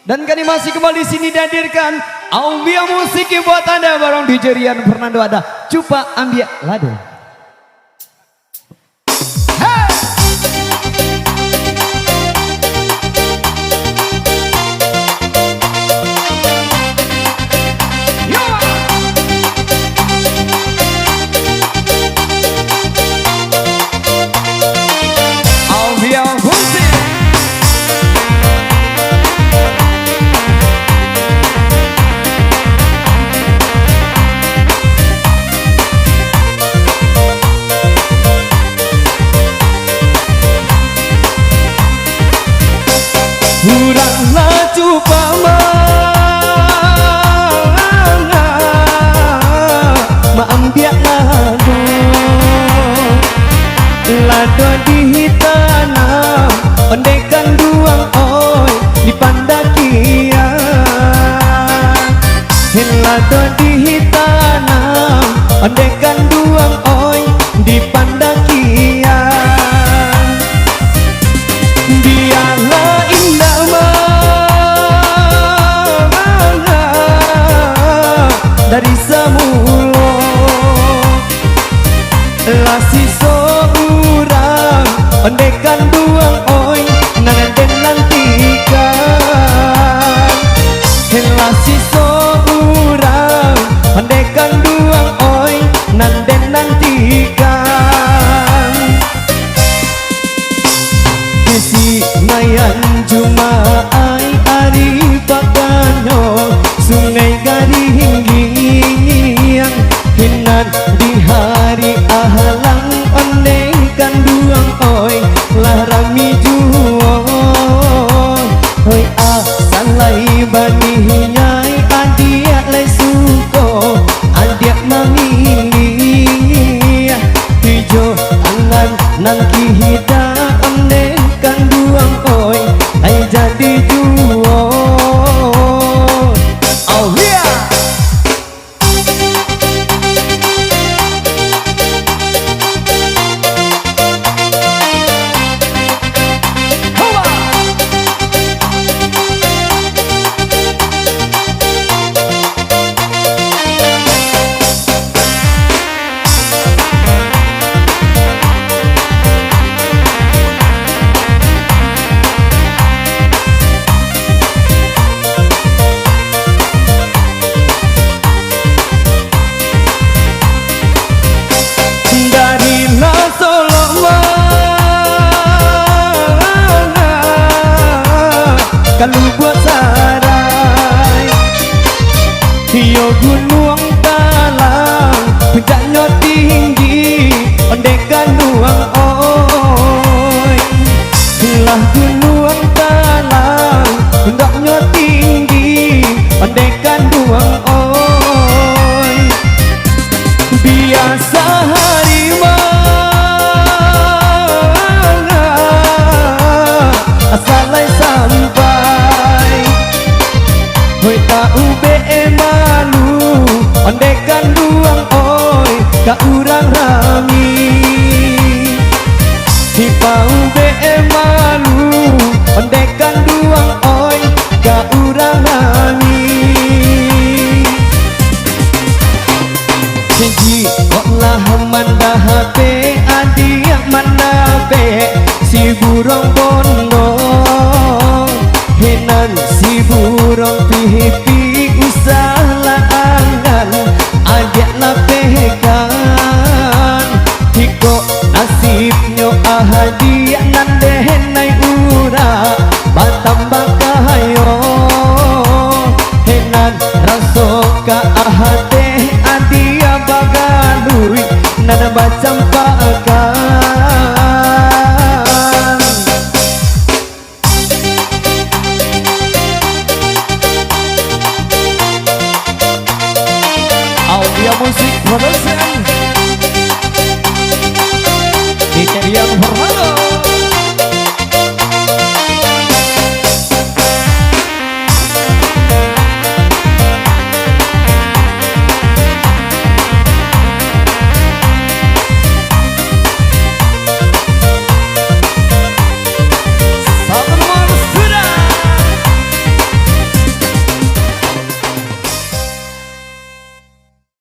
Dan kami masih kembali sini dihadirkan Aulia musik buat Anda bareng DJ Rian Fernando, ada Cupa Ambia Lado. Kuranglah cupa maambiak lado ditanam ondekan duang oi di pandakian lado ditanam ondekan duang oi di pandakian biarlah dari semula lasi seorang ondekan duang oi nanti nantikan lasi seorang ondekan duang oi nanti nantikan isi mayan Jumaai hari pakanyo sungai garing yang hinan di hari ahlang ondekan duang oi larami juo oi asalai bani nyai adiak lai suko adiak mami hijo angan nang kihida ondekan duang oi ai jadi juo. Kalau buat sarai Hio gunung talang puncaknya tinggi ondekan duang oi lah gunung talang puncaknya tinggi ondekan duang oi biasa harimau asalai sampai hoi tahu be malu ondekan duang oi ka urang rami hipau be malu ondekan duang oi ka urang rami siji koklah manda hate adiak manda be si burung bondo henan si burung pipi usaha angan ajak lapekan hiko nasibnya ahadiak nandenai ura batam bakayo henan rasoka ahate adia bagalui nada bacam pakan Aulia musik production DJ Rian Fernando.